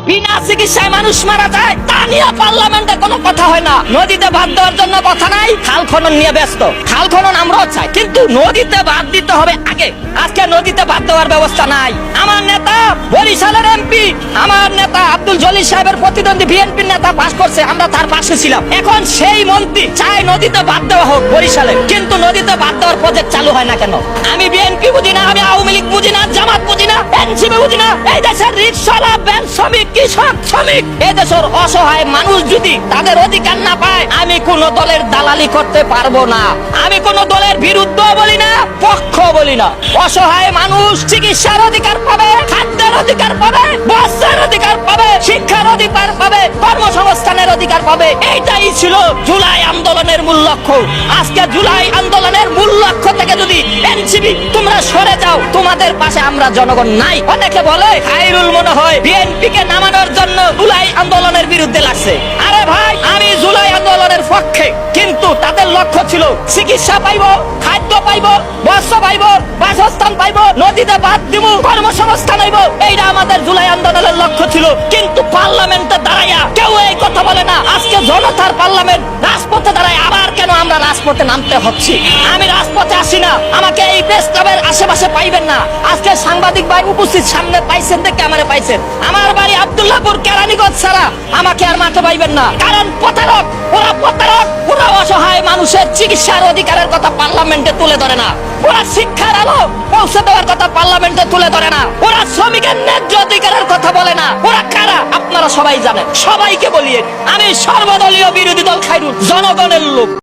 বিনা চিকিৎসায় মানুষ মারা যায়, তা নিয়ে পার্লামেন্টে কোনো কথা হয় না। নদীতে বাদ দেওয়ার জন্য কথা নাই, খাল খনন নিয়ে ব্যস্ত। খাল খনন আমরাও চাই, কিন্তু নদীতে বাদ দিতে হবে আগে। আজকে নদীতে বাদ দেওয়ার ব্যবস্থা নাই। আমার নেতা বরিশালের এমপি, আমার নেতা আব্দুল জলিল সাহেবের প্রতিদ্বন্দ্বী বিএনপির নেতা পাস করছে, আমরা তার পাশে ছিলাম। এখন সেই মন্ত্রী চায় নদীতে বাদ দেওয়া হোক বরিশালে, কিন্তু নদীতে বাদ দেওয়ার প্রজেক্ট চালু হয় না কেন? আমি বিএনপি বুঝি না, আমি আওয়ামী লীগ বুঝি না, জামাত বুঝি না, এনসিপি বুঝি না। এই দেশের রিকশাওয়ালা, ব্যাংক শ্রমিক, কৃষক শ্রমিক, এই দেশের অসহায় মানুষ যদি তাদের অধিকার না পায়, আমি কোন দলের দালালি করতে পারবো না। আমি কোন দলের বিরুদ্ধ বলি না, পক্ষ বলি না। অসহায় মানুষ চিকিৎসার অধিকার পাবে, খাদ্যের অধিকার পাবে, বস্ত্রের অধিকার পাবে, শিক্ষার অধিকার পাবে, কর্মসংস্থানের অধিকার পাবে। এইটাই ছিল জুলাই আন্দোলনের মূল লক্ষ্য। আজকে জুলাই আন্দোলনের মূল লক্ষ্য থেকে যদি এনসিপি তোমরা সরে যাও, তোমাদের পাশে আমরা জনগণ নাই। অনেকে বলে খায়রুল মনে হয় বিএনপি কে নামানোর জন্য জুলাই আন্দোলনের বিরুদ্ধে লাগছে। আরে ভাই, আমি জুলাই আন্দোলনের পক্ষে, কিন্তু তাদের লক্ষ্য ছিল চিকিৎসা পাইবো, খাদ্য পাইবো, বস্ত্র পাইবো, বাসস্থান পাইবো, নদীতে বাদ দিব, কর্মসংস্থান হইব। এইটা আমাদের জুলাই আন্দোলনের লক্ষ্য ছিল। কিন্তু পার্লামেন্টে দাঁড়াইয়া কেউ এই কথা বলে না। আজকে জনতার পার্লামেন্ট, রাজপথে দাঁড়ায় আবার কেন আমরা রাজপথে নামতে হচ্ছে? আমি রাজপথে আসি না, আমাকে এই প্রেস ক্লাবের আশেপাশে পাইবেন না। আজকে সাংবাদিক ভাই উপস্থিত সামনে পাইছেন, দেখে আমারে পাইছেন। আমার বাড়ি আব্দুল্লাহপুর কেরানীগঞ্জ ছাড়া আমাকে আর মাঠে পাইবেন না। কারণ প্রতারক, ওরা প্রতারক। ওরা অসহায় মানুষের চিকিৎসার অধিকারের কথা পার্লামেন্টে তুলে ধরে না। ওরা শিক্ষার আলো পৌঁছে দেওয়ার কথা পার্লামেন্টে তুলে ধরে না। ওরা শ্রমিকের ন্যায্য অধিকারের কথা বলে না। ওরা কারা আপনারা সবাই জানেন। সবাইকে বলিয়ে আমি সর্বদলীয় বিরোধী দল খায়রুল, জনগণের লোক।